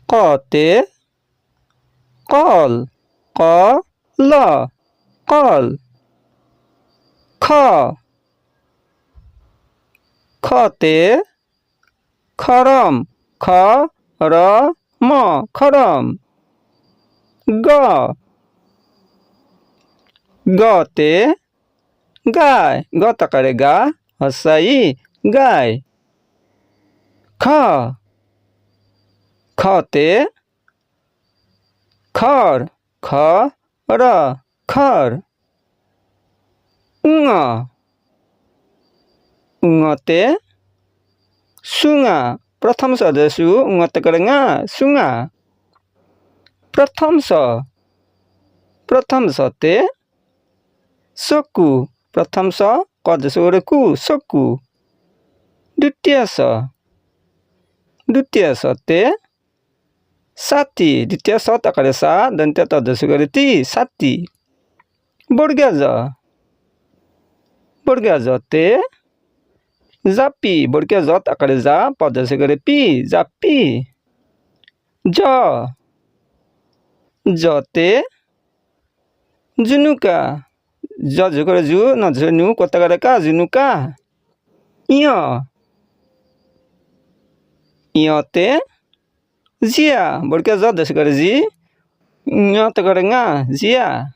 কতে call call call খ খতে খরম খরম খরম গ গতে গায় গ তাকারে গা হসাই গায় খ খতে খর খর খর উঙ উঙতে সুঙা প্রথম সদস্য উঙতে করে ngা সুঙা প্রথম সতে চকু প্রথম স কদস্য করে কু চকু দ্বিতীয় সতে ছাতি দ্বিতীয় স তাকারে সা দন্ত্য তদস্য করে তি ছাতি বর্গা জতে জাপি বর্গা জ তাকারে যা পদস্য করে পি জাপি জতে জুনুকা জ করে জু ন জনু কত করে কা জুনুকা ইয়তে জিয়া বর্গা জ দশ করে জি ইয়তে করে ngা জিয়া